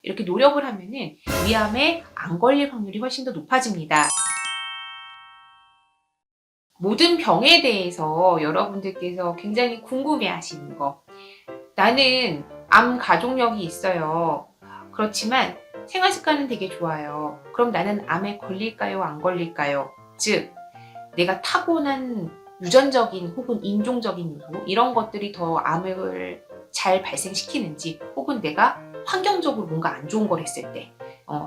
이렇게 노력을 하면은 위암에 안 걸릴 확률이 훨씬 더 높아집니다. 모든 병에 대해서 여러분들께서 굉장히 궁금해 하시는 거. 나는 암 가족력이 있어요. 그렇지만 생활 습관은 되게 좋아요. 그럼 나는 암에 걸릴까요? 안 걸릴까요? 즉, 내가 타고난 유전적인 혹은 인종적인 요소 이런 것들이 더 암을 잘 발생시키는지, 혹은 내가 환경적으로 뭔가 안 좋은 걸 했을 때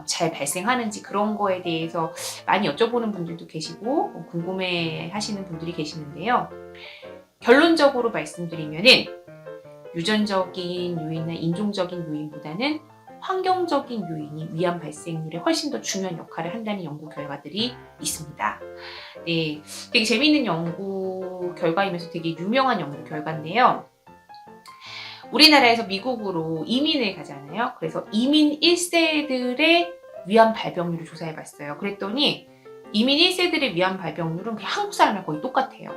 잘 발생하는지, 그런 거에 대해서 많이 여쭤보는 분들도 계시고 궁금해 하시는 분들이 계시는데요. 결론적으로 말씀드리면은 유전적인 요인이나 인종적인 요인보다는 환경적인 요인이 위암 발생률에 훨씬 더 중요한 역할을 한다는 연구 결과들이 있습니다. 네, 되게 재미있는 연구 결과이면서 되게 유명한 연구 결과인데요. 우리나라에서 미국으로 이민을 가잖아요. 그래서 이민 1세들의 위암 발병률을 조사해봤어요. 그랬더니 이민 1세들의 위암 발병률은 그냥 한국 사람이랑 거의 똑같아요.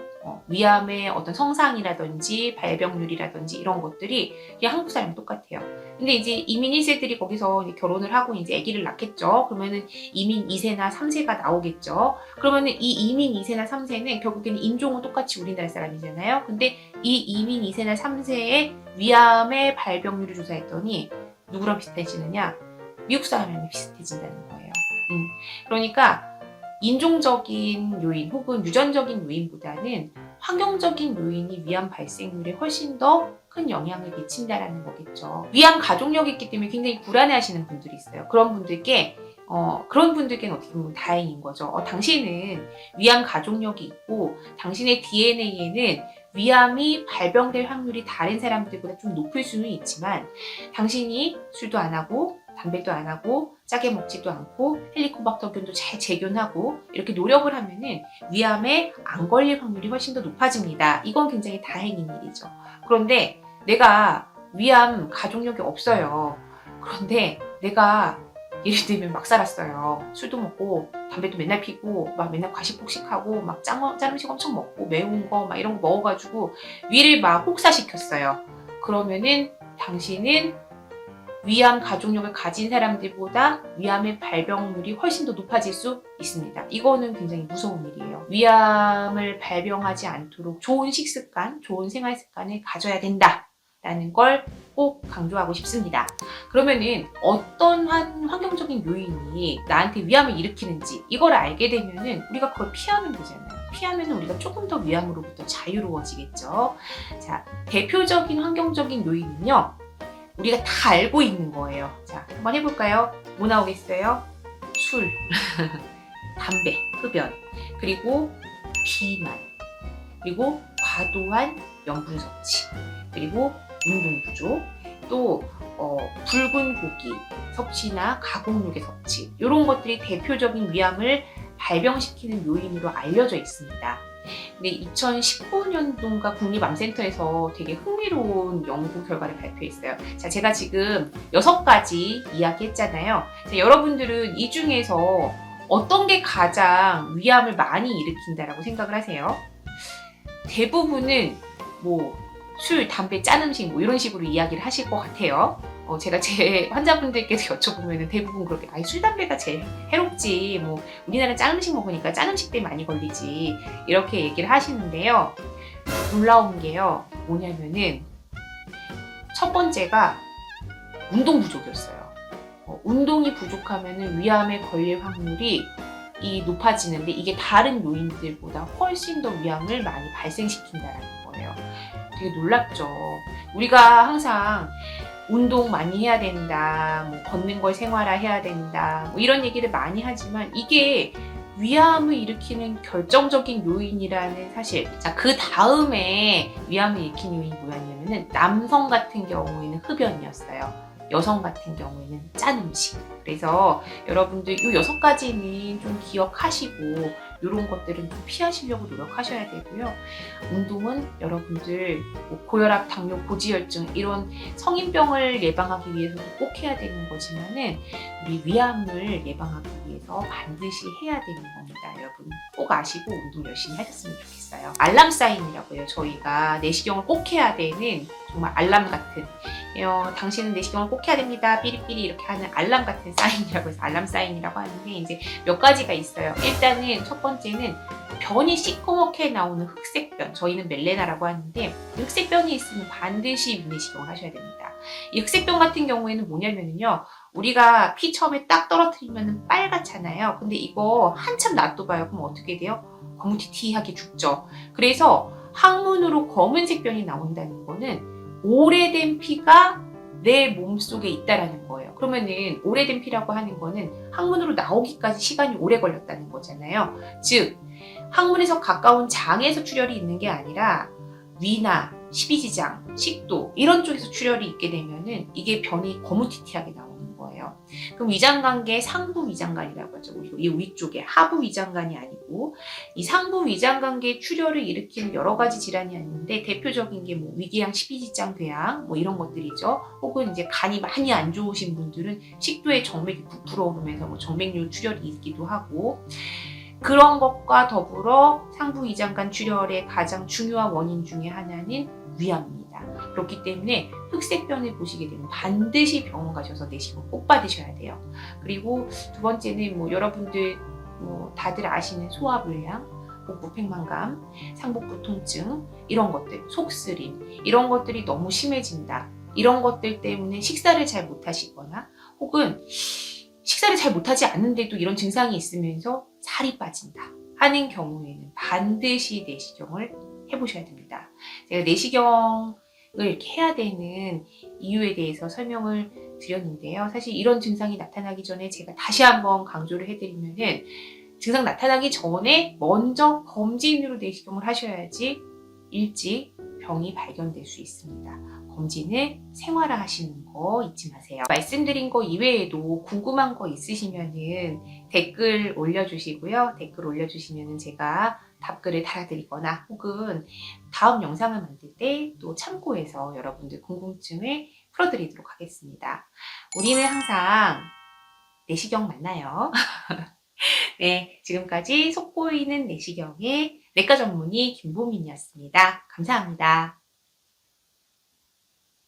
위암의 어떤 성상이라든지 발병률이라든지 이런 것들이 그냥 한국 사람이랑 똑같아요. 근데 이제 이민 1세들이 거기서 이제 결혼을 하고 이제 아기를 낳겠죠. 그러면은 이민 2세나 3세가 나오겠죠. 그러면은 이 이민 2세나 3세는 결국에는 인종은 똑같이 우리나라 사람이잖아요. 근데 이 이민 2세나 3세의 위암의 발병률을 조사했더니 누구랑 비슷해지느냐? 미국 사람이랑 비슷해진다는 거예요. 그러니까 인종적인 요인 혹은 유전적인 요인보다는 환경적인 요인이 위암 발생률에 훨씬 더 큰 영향을 미친다라는 거겠죠. 위암 가족력이 있기 때문에 굉장히 불안해하시는 분들이 있어요. 그런 분들께는 어떻게 보면 다행인 거죠. 당신은 위암 가족력이 있고 당신의 DNA에는 위암이 발병될 확률이 다른 사람들보다 좀 높을 수는 있지만, 당신이 술도 안 하고 담배도 안 하고 짜게 먹지도 않고 헬리코박터균도 잘 재균하고 이렇게 노력을 하면은 위암에 안 걸릴 확률이 훨씬 더 높아집니다. 이건 굉장히 다행인 일이죠. 그런데 내가 위암 가족력이 없어요. 그런데 내가 예를 들면 막 살았어요. 술도 먹고 담배도 맨날 피고 막 맨날 과식폭식하고 막 짠 음식 엄청 먹고 매운 거 막 이런 거 먹어가지고 위를 막 혹사시켰어요. 그러면은 당신은 위암 가족력을 가진 사람들보다 위암의 발병률이 훨씬 더 높아질 수 있습니다. 이거는 굉장히 무서운 일이에요. 위암을 발병하지 않도록 좋은 식습관, 좋은 생활 습관을 가져야 된다라는 걸 꼭 강조하고 싶습니다. 그러면은 어떤 한 환경적인 요인이 나한테 위암을 일으키는지 이걸 알게 되면은 우리가 그걸 피하면 되잖아요. 피하면 우리가 조금 더 위암으로부터 자유로워지겠죠. 자, 대표적인 환경적인 요인은요, 우리가 다 알고 있는 거예요. 자, 한번 해볼까요? 뭐 나오겠어요? 술, 담배, 흡연, 그리고 비만, 그리고 과도한 염분 섭취, 그리고 운동 부족, 또 붉은 고기 섭취나 가공육의 섭취, 이런 것들이 대표적인 위암을 발병시키는 요인으로 알려져 있습니다. 근데 2019년도인가 국립암센터에서 되게 흥미로운 연구 결과를 발표했어요. 자, 제가 지금 6가지 이야기했잖아요. 자, 여러분들은 이 중에서 어떤 게 가장 위암을 많이 일으킨다라고 생각을 하세요? 대부분은 뭐 술, 담배, 짠 음식 뭐 이런 식으로 이야기를 하실 것 같아요. 제가 제 환자분들께서 여쭤보면 대부분 그렇게 술, 담배가 제일 해롭지, 뭐 우리나라는 짠 음식 먹으니까 짠 음식 때문에 많이 걸리지, 이렇게 얘기를 하시는데요. 놀라운 게요, 뭐냐면은 첫 번째가 운동 부족이었어요. 운동이 부족하면은 위암에 걸릴 확률이 높아지는데, 이게 다른 요인들보다 훨씬 더 위암을 많이 발생시킨다는 거예요. 되게 놀랍죠. 우리가 항상 운동 많이 해야 된다, 뭐 걷는 걸 생활화해야 된다, 뭐 이런 얘기를 많이 하지만 이게 위암을 일으키는 결정적인 요인이라는 사실. 자, 그 다음에 위암을 일으키는 요인이 뭐였냐면은 남성 같은 경우에는 흡연이었어요. 여성 같은 경우에는 짠 음식. 그래서 여러분들 이 6가지는 좀 기억하시고 이런 것들은 좀 피하시려고 노력하셔야 되고요. 운동은 여러분들 뭐 고혈압, 당뇨, 고지혈증 이런 성인병을 예방하기 위해서도 꼭 해야 되는 거지만은 우리 위암을 예방하기 위해서 반드시 해야 되는 겁니다. 여러분 꼭 아시고 운동 열심히 하셨으면 좋겠어요. 알람 사인이라고 해요. 저희가 내시경을 꼭 해야 되는 정말 알람 같은 당신은 내시경을 꼭 해야 됩니다. 삐리삐리 이렇게 하는 알람 같은 사인이라고 해서 알람 사인이라고 하는데 이제 몇 가지가 있어요. 일단은 첫 번째는 변이 시커멓게 나오는 흑색변, 저희는 멜레나라고 하는데 흑색변이 있으면 반드시 위내시경을 하셔야 됩니다. 이 흑색변 같은 경우에는 뭐냐면요, 우리가 피 처음에 딱 떨어뜨리면 빨갛잖아요. 근데 이거 한참 놔둬봐요. 그럼 어떻게 돼요? 거무튀튀하게 죽죠. 그래서 항문으로 검은색 변이 나온다는 거는 오래된 피가 내 몸속에 있다라는 거예요. 그러면은 오래된 피라고 하는 거는 항문으로 나오기까지 시간이 오래 걸렸다는 거잖아요. 즉 항문에서 가까운 장에서 출혈이 있는 게 아니라 위나 십이지장, 식도 이런 쪽에서 출혈이 있게 되면은 이게 변이 거무튀튀하게 나오는 거예요. 그럼 위장관계 상부 위장관이라고 하죠. 이 위쪽에 하부 위장관이 아니고 이 상부 위장관계 출혈을 일으키는 여러 가지 질환이 있는데 대표적인 게 뭐 위궤양, 십이지장 궤양 뭐 이런 것들이죠. 혹은 이제 간이 많이 안 좋으신 분들은 식도에 정맥이 부풀어 오르면서 뭐 정맥류 출혈이 있기도 하고, 그런 것과 더불어 상부 위장관 출혈의 가장 중요한 원인 중에 하나는 위암입니다. 그렇기 때문에 흑색변을 보시게 되면 반드시 병원 가셔서 내시경 꼭 받으셔야 돼요. 그리고 두 번째는 뭐 여러분들 다들 아시는 소화불량, 복부 팽만감, 상복부 통증 이런 것들, 속쓰림 이런 것들이 너무 심해진다. 이런 것들 때문에 식사를 잘 못하시거나 혹은 식사를 잘 못하지 않는데도 이런 증상이 있으면서 살이 빠진다 하는 경우에는 반드시 내시경을 해보셔야 됩니다. 제가 내시경을 이렇게 해야 되는 이유에 대해서 설명을 드렸는데요. 사실 이런 증상이 나타나기 전에 제가 다시 한번 강조를 해드리면은 증상 나타나기 전에 먼저 검진으로 내시경을 하셔야지 일찍 병이 발견될 수 있습니다. 검진을 생활화 하시는 거 잊지 마세요. 말씀드린 거 이외에도 궁금한 거 있으시면은 댓글 올려주시고요. 댓글 올려주시면은 제가 답글을 달아드리거나 혹은 다음 영상을 만들 때 또 참고해서 여러분들 궁금증을 풀어드리도록 하겠습니다. 우리는 항상 내시경 만나요. 네, 지금까지 속보이는 내시경의 내과 전문의 김보민이었습니다. 감사합니다.